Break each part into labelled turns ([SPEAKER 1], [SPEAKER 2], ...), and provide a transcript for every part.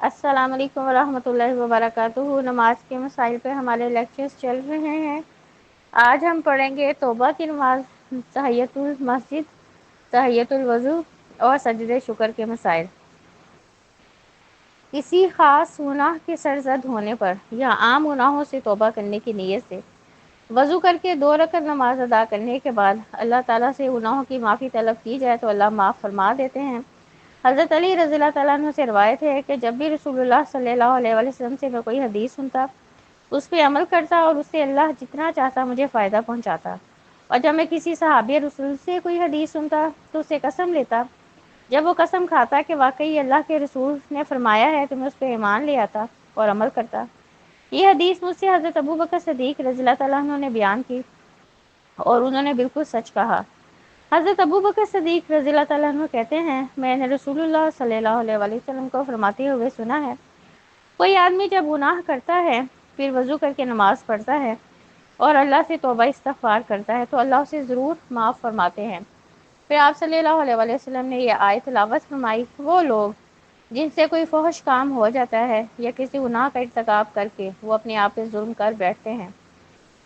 [SPEAKER 1] السلام علیکم ورحمۃ اللہ وبرکاتہ۔ نماز کے مسائل پہ ہمارے لیکچرز چل رہے ہیں۔ آج ہم پڑھیں گے توبہ کی نماز، تحیۃ المسجد، تحیۃ الوضو اور سجدہ شکر کے مسائل۔ کسی خاص گناہ کے سرزد ہونے پر یا عام گناہوں سے توبہ کرنے کی نیت سے وضو کر کے 2 رکعت نماز ادا کرنے کے بعد اللہ تعالیٰ سے گناہوں کی معافی طلب کی جائے تو اللہ معاف فرما دیتے ہیں۔ حضرت علی رضی اللہ تعالیٰ عنہ سے روایت ہے کہ جب بھی رسول اللہ صلی اللہ علیہ وسلم سے میں کوئی حدیث سنتا، اس پہ عمل کرتا اور اس سے اللہ جتنا چاہتا مجھے فائدہ پہنچاتا، اور جب میں کسی صحابی رسول سے کوئی حدیث سنتا تو اسے قسم لیتا، جب وہ قسم کھاتا کہ واقعی اللہ کے رسول نے فرمایا ہے تو میں اس پہ ایمان لے آتا اور عمل کرتا۔ یہ حدیث مجھ سے حضرت ابوبکر صدیق رضی اللہ تعالیٰ عنہ نے بیان کی اور انہوں نے بالکل سچ کہا۔ حضرت ابوبکر صدیق رضی اللہ تعالیٰ عنہ کہتے ہیں، میں نے رسول اللہ صلی اللہ علیہ وسلم کو فرماتے ہوئے سنا ہے، کوئی آدمی جب گناہ کرتا ہے پھر وضو کر کے نماز پڑھتا ہے اور اللہ سے توبہ استغفار کرتا ہے تو اللہ اسے ضرور معاف فرماتے ہیں۔ پھر آپ صلی اللہ علیہ وسلم نے یہ آیت تلاوت فرمائی، وہ لوگ جن سے کوئی فحش کام ہو جاتا ہے یا کسی گناہ کا ارتکاب کر کے وہ اپنے آپ پہ ظلم کر بیٹھتے ہیں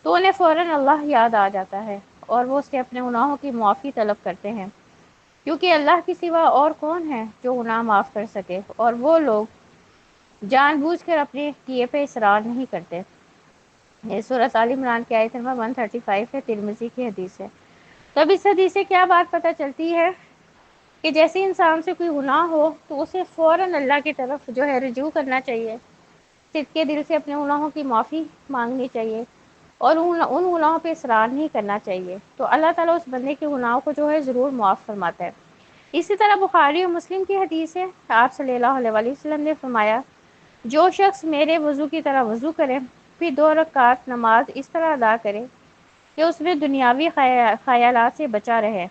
[SPEAKER 1] تو انہیں فوراً اللہ یاد آ جاتا ہے اور وہ اس سے اپنے گناہوں کی معافی طلب کرتے ہیں، کیونکہ اللہ کے سوا اور کون ہے جو گناہ معاف کر سکے، اور وہ لوگ جان بوجھ کر اپنے کیے پہ اصرار نہیں کرتے۔ یہ سورۃ آل عمران کی آیت نمبر 135 ہے، ترمذی کی حدیث ہے۔ تو اب اس حدیث سے کیا بات پتہ چلتی ہے کہ جیسے انسان سے کوئی گناہ ہو تو اسے فوراً اللہ کی طرف جو ہے رجوع کرنا چاہیے، صدق کے دل سے اپنے گناہوں کی معافی مانگنی چاہیے اور ان گناہوں پہ اصرار نہیں کرنا چاہیے، تو اللہ تعالیٰ اس بندے کے گناہوں کو جو ہے ضرور معاف فرماتا ہے۔ اسی طرح بخاری اور مسلم کی حدیث ہے، آپ صلی اللہ علیہ وسلم نے فرمایا، جو شخص میرے وضو کی طرح وضو کرے پھر 2 رکعت نماز اس طرح ادا کرے کہ اس میں دنیاوی خیالات سے بچا رہے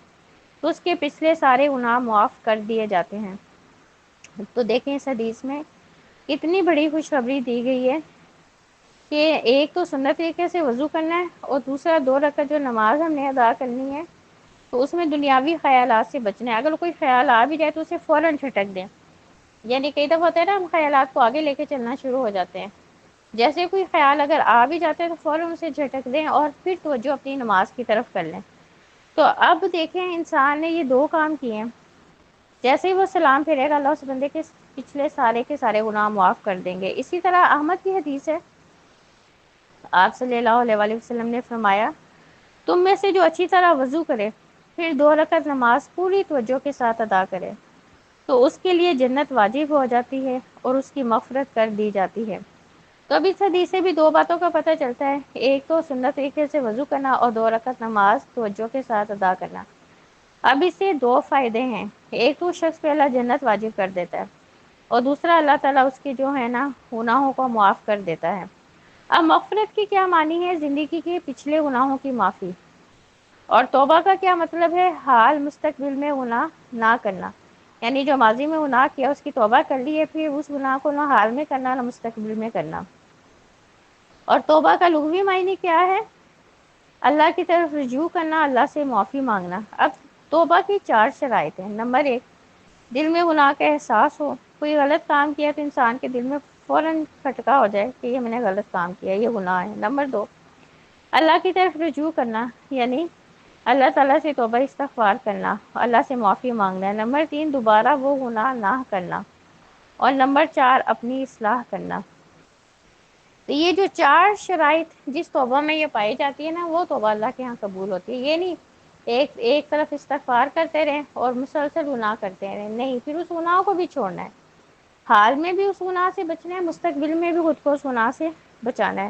[SPEAKER 1] تو اس کے پچھلے سارے گناہ معاف کر دیے جاتے ہیں۔ تو دیکھیں اس حدیث میں کتنی بڑی خوشخبری دی گئی ہے کہ ایک تو سنت طریقے سے وضو کرنا ہے اور دوسرا 2 رکعت جو نماز ہم نے ادا کرنی ہے تو اس میں دنیاوی خیالات سے بچنا ہے۔ اگر کوئی خیال آ بھی جائے تو اسے فوراً جھٹک دیں، یعنی کئی دفعہ ہوتا ہے نا ہم خیالات کو آگے لے کے چلنا شروع ہو جاتے ہیں، جیسے کوئی خیال اگر آ بھی جاتا ہے تو فوراً اسے جھٹک دیں اور پھر توجہ اپنی نماز کی طرف کر لیں۔ تو اب دیکھیں انسان نے یہ 2 کام کیے ہیں، جیسے ہی وہ سلام پھیرے گا اللہ اس بندے کے پچھلے سارے کے سارے گناہ معاف کر دیں گے۔ اسی طرح احمد کی حدیث ہے، آپ صلی اللہ علیہ وسلم نے فرمایا، تم میں سے جو اچھی طرح وضو کرے پھر 2 رکعت نماز پوری توجہ کے ساتھ ادا کرے تو اس کے لیے جنت واجب ہو جاتی ہے اور اس کی مغفرت کر دی جاتی ہے۔ تو اب اس حدیث سے بھی 2 باتوں کا پتہ چلتا ہے، ایک تو سنت طریقے سے وضو کرنا اور 2 رکعت نماز توجہ کے ساتھ ادا کرنا۔ اب اس سے 2 فائدے ہیں، ایک تو شخص پہ اللہ جنت واجب کر دیتا ہے اور دوسرا اللہ تعالیٰ اس کے جو ہے نا گناہوں کو معاف کر دیتا ہے۔ اب مغفرت کی کیا معنی ہے؟ زندگی کے پچھلے گناہوں کی معافی، اور توبہ کا کیا مطلب ہے؟ حال مستقبل میں گناہ نہ کرنا، یعنی جو ماضی میں گناہ کیا اس کی توبہ کر لی ہے پھر اس گناہ کو نہ حال میں کرنا نہ مستقبل میں کرنا۔ اور توبہ کا لغوی معنی کیا ہے؟ اللہ کی طرف رجوع کرنا، اللہ سے معافی مانگنا۔ اب توبہ کی 4 شرائط ہیں۔ نمبر 1، دل میں گناہ کا احساس ہو، کوئی غلط کام کیا تو انسان کے دل میں فوراً کھٹکا ہو جائے کہ یہ میں نے غلط کام کیا، یہ گناہ ہے۔ نمبر 2، اللہ کی طرف رجوع کرنا، یعنی اللہ تعالیٰ سے توبہ استغفار کرنا، اللہ سے معافی مانگنا ہے۔ نمبر 3، دوبارہ وہ گناہ نہ کرنا، اور نمبر 4، اپنی اصلاح کرنا۔ تو یہ جو 4 شرائط جس توبہ میں یہ پائی جاتی ہے نا وہ توبہ اللہ کے ہاں قبول ہوتی ہے۔ یہ نہیں ایک طرف استغفار کرتے رہیں اور مسلسل گناہ کرتے رہیں، نہیں، پھر اس گناہ کو بھی چھوڑنا ہے، حال میں بھی اس گناہ سے بچنا ہے، مستقبل میں بھی خود کو اس گناہ سے بچانا ہے،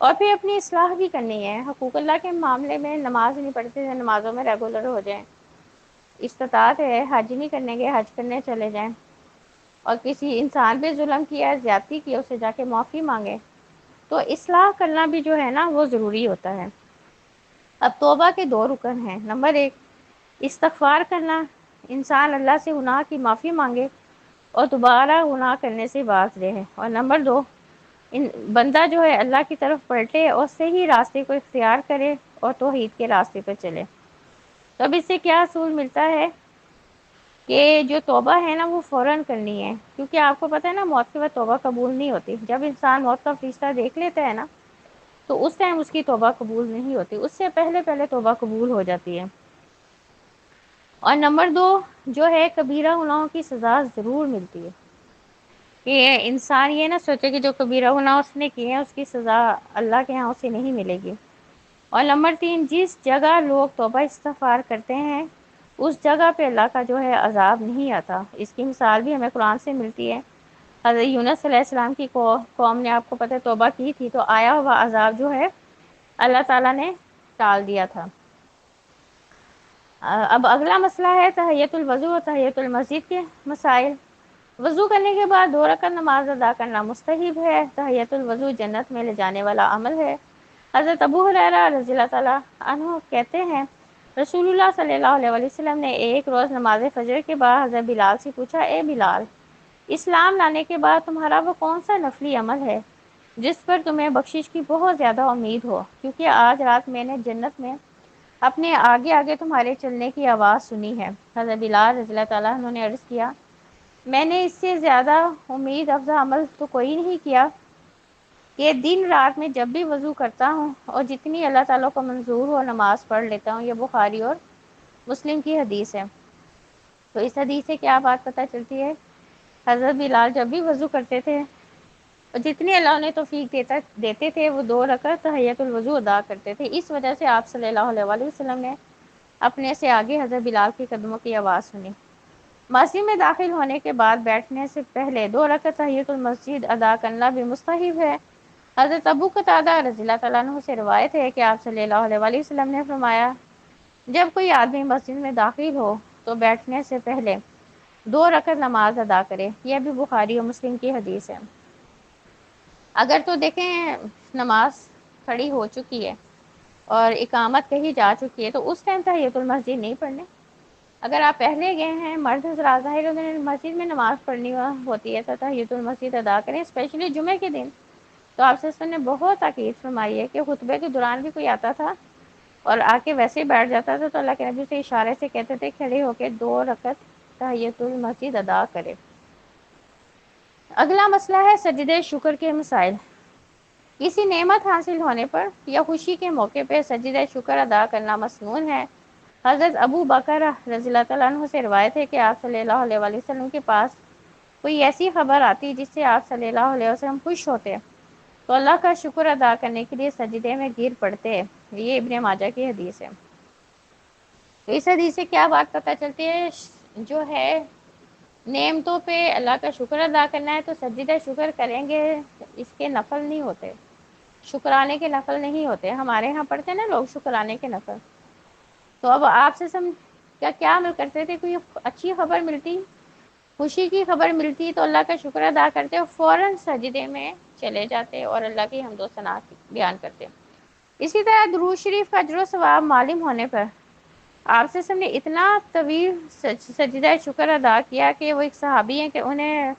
[SPEAKER 1] اور پھر اپنی اصلاح بھی کرنی ہے۔ حقوق اللہ کے معاملے میں نماز نہیں پڑھتے ہیں، نمازوں میں ریگولر ہو جائیں، استطاعت ہے حج نہیں کرنے گے حج کرنے چلے جائیں، اور کسی انسان پہ ظلم کیا، زیادتی کی، اسے جا کے معافی مانگے، تو اصلاح کرنا بھی جو ہے نا وہ ضروری ہوتا ہے۔ اب توبہ کے 2 رکن ہیں۔ نمبر 1، استغفار کرنا، انسان اللہ سے گناہ کی معافی مانگے اور دوبارہ گناہ کرنے سے باز رہے، اور نمبر 2، بندہ جو ہے اللہ کی طرف پلٹے اور صحیح راستے کو اختیار کرے اور توحید کے راستے پہ چلے۔ تو اب اس سے کیا اصول ملتا ہے کہ جو توبہ ہے نا وہ فوراً کرنی ہے، کیونکہ آپ کو پتہ ہے نا موت کے بعد توبہ قبول نہیں ہوتی۔ جب انسان موت کا فرشتہ دیکھ لیتا ہے نا تو اس ٹائم اس کی توبہ قبول نہیں ہوتی، اس سے پہلے پہلے توبہ قبول ہو جاتی ہے۔ اور نمبر 2 جو ہے کبیرہ گناہوں کی سزا ضرور ملتی ہے، کہ انسان یہ نہ سوچے کہ جو کبیرہ گناہ اس نے کیے ہیں اس کی سزا اللہ کے ہاں اسے نہیں ملے گی۔ اور نمبر 3 جس جگہ لوگ توبہ استغفار کرتے ہیں اس جگہ پہ اللہ کا جو ہے عذاب نہیں آتا۔ اس کی مثال بھی ہمیں قرآن سے ملتی ہے۔ حضرت یونس علیہ السلام کی قوم نے آپ کو پتہ توبہ کی تھی تو آیا ہوا عذاب جو ہے اللہ تعالیٰ نے ٹال دیا تھا۔ اب اگلا مسئلہ ہے تحیۃ الوضو اور تحیۃ المسجد کے مسائل۔ وضو کرنے کے بعد 2 رکعت نماز ادا کرنا مستحب ہے۔ تحیۃ الوضو جنت میں لے جانے والا عمل ہے۔ حضرت ابو ہریرہ رضی اللہ تعالیٰ عنہ کہتے ہیں رسول اللہ صلی اللہ علیہ وسلم نے ایک روز نماز فجر کے بعد حضرت بلال سے پوچھا، اے بلال، اسلام لانے کے بعد تمہارا وہ کون سا نفلی عمل ہے جس پر تمہیں بخشش کی بہت زیادہ امید ہو؟ کیونکہ آج رات میں نے جنت میں اپنے آگے آگے تمہارے چلنے کی آواز سنی ہے۔ حضرت بلال رضی اللہ تعالیٰ عنہ نے عرض کیا، میں نے اس سے زیادہ امید افزا عمل تو کوئی نہیں کیا کہ دن رات میں جب بھی وضو کرتا ہوں اور جتنی اللہ تعالیٰ کو منظور ہو نماز پڑھ لیتا ہوں۔ یہ بخاری اور مسلم کی حدیث ہے۔ تو اس حدیث سے کیا بات پتہ چلتی ہے؟ حضرت بلال جب بھی وضو کرتے تھے اور جتنی اللہ انہیں توفیق دیتے تھے وہ 2 رکعت تحیۃ الوضو ادا کرتے تھے۔ اس وجہ سے آپ صلی اللہ علیہ وسلم نے اپنے سے آگے حضرت بلال کے قدموں کی آواز سنی۔ مسجد میں داخل ہونے کے بعد بیٹھنے سے پہلے 2 رکعت تحیۃ المسجد ادا کرنا بھی مستحب ہے۔ حضرت ابو قتادہ رضی اللہ تعالیٰ عنہ سے روایت ہے کہ آپ صلی اللہ علیہ وسلم نے فرمایا، جب کوئی آدمی مسجد میں داخل ہو تو بیٹھنے سے پہلے 2 رکعت نماز ادا کرے۔ یہ بھی بخاری اور مسلم کی حدیث ہے۔ اگر تو دیکھیں نماز کھڑی ہو چکی ہے اور اقامت کہی جا چکی ہے تو اس ٹائم تحیۃ المسجد نہیں پڑھنے۔ اگر آپ پہلے گئے ہیں مرد حضرات ظاہر مسجد میں نماز پڑھنی ہوتی ہے تو تحیۃ المسجد ادا کریں، اسپیشلی جمعے کے دن۔ تو آپ سے نے بہت تاکید فرمائی ہے کہ خطبے کے دوران بھی کوئی آتا تھا اور آ کے ویسے ہی بیٹھ جاتا تھا تو اللہ کے نبی سے اشارے سے کہتے تھے کھڑے ہو کے 2 رکعت تحیۃ المسجد ادا کرے۔ اگلا مسئلہ ہے سجدہ شکر کے مسائل۔ کسی نعمت حاصل ہونے پر یا خوشی کے موقع پہ سجدہ شکر ادا کرنا مسنون ہے۔ حضرت ابو بکر رضی اللہ تعالیٰ عنہ سے روایت ہے کہ آپ صلی اللہ علیہ وسلم کے پاس کوئی ایسی خبر آتی جس سے آپ صلی اللہ علیہ وسلم خوش ہوتے تو اللہ کا شکر ادا کرنے کے لیے سجدے میں گر پڑتے۔ یہ ابن ماجہ کی حدیث ہے۔ تو اس حدیث سے کیا بات پتہ چلتی ہے؟ جو ہے نعمتوں پہ اللہ کا شکر ادا کرنا ہے تو سجدہ شکر کریں گے، اس کے نفل نہیں ہوتے، شکرانے کے نفل نہیں ہوتے۔ ہمارے ہاں پڑھتے ہیں نا لوگ شکرانے کے نفل۔ تو اب آپ سے کیا عمل کرتے تھے؟ کوئی اچھی خبر ملتی، خوشی کی خبر ملتی تو اللہ کا شکر ادا کرتے اور فوراً سجدے میں چلے جاتے اور اللہ کی حمد و ثنا بیان کرتے۔ اسی طرح درود شریف کا اجر و ثواب معلوم ہونے پر آپ سے نے اتنا طویل سجدہ شکر ادا کیا کہ وہ ایک صحابی ہیں کہ انہیں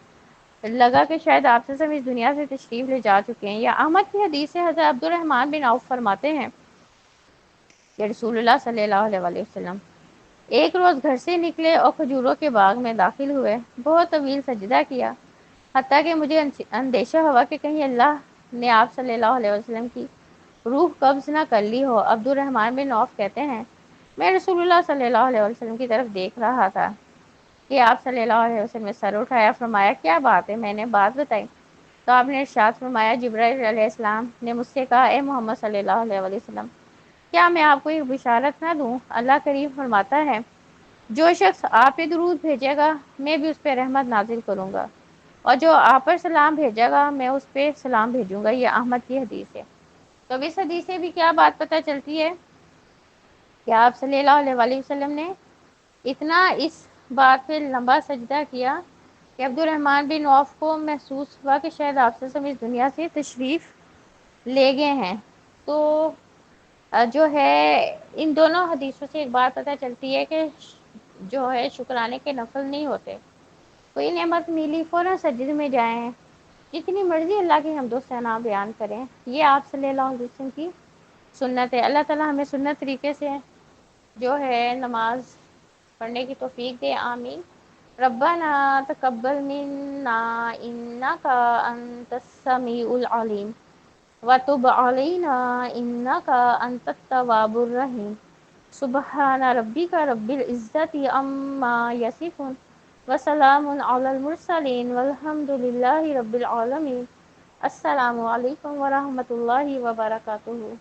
[SPEAKER 1] لگا کہ شاید آپ سے اس دنیا سے تشریف لے جا چکے ہیں۔ یا احمد کی حدیث سے حضرت عبد الرحمن بن عوف فرماتے ہیں کہ رسول اللہ صلی اللہ علیہ وسلم ایک روز گھر سے نکلے اور کھجوروں کے باغ میں داخل ہوئے، بہت طویل سجدہ کیا، حتیٰ کہ مجھے اندیشہ ہوا کہ کہیں اللہ نے آپ صلی اللہ علیہ وسلم کی روح قبض نہ کر لی ہو۔ عبد الرحمن بن عوف کہتے ہیں میں رسول اللہ صلی اللہ علیہ وسلم کی طرف دیکھ رہا تھا کہ آپ صلی اللہ علیہ وسلم نے سر اٹھایا، فرمایا کیا بات ہے؟ میں نے بات بتائی تو آپ نے ارشاد فرمایا جبرائیل علیہ السلام نے مجھ سے کہا اے محمد صلی اللہ علیہ وسلم کیا میں آپ کو ایک بشارت نہ دوں؟ اللہ کریم فرماتا ہے جو شخص آپ پہ درود بھیجے گا میں بھی اس پہ رحمت نازل کروں گا، اور جو آپ پر سلام بھیجے گا میں اس پہ سلام بھیجوں گا۔ یہ احمد کی حدیث ہے۔ تو اب اس حدیث سے بھی کیا بات پتہ چلتی ہے کہ آپ صلی اللہ علیہ وسلم نے اتنا اس بات پہ لمبا سجدہ کیا کہ عبد الرحمن بن عوف کو محسوس ہوا کہ شاید آپ سے اس دنیا سے تشریف لے گئے ہیں۔ تو جو ہے ان دونوں حدیثوں سے ایک بات پتہ چلتی ہے کہ جو ہے شکرانے کے نفل نہیں ہوتے۔ کوئی نعمت ملی فوراً سجدے میں جائیں، جتنی مرضی اللہ کی حمد و ثنا بیان کریں۔ یہ آپ صلی اللہ علیہ وسلم کی سنت ہے۔ اللہ تعالی ہمیں سنت طریقے سے جو ہے نماز پڑھنے کی توفیق دے، آمین۔ ربنا تقبل منا انك انت السميع العليم وتب علينا انك انت التواب الرحيم سبحان ربك رب العزة عما يصفون وسلام على المرسلين والحمد لله رب العالمين السلام علیکم ورحمۃ اللہ وبرکاتہ.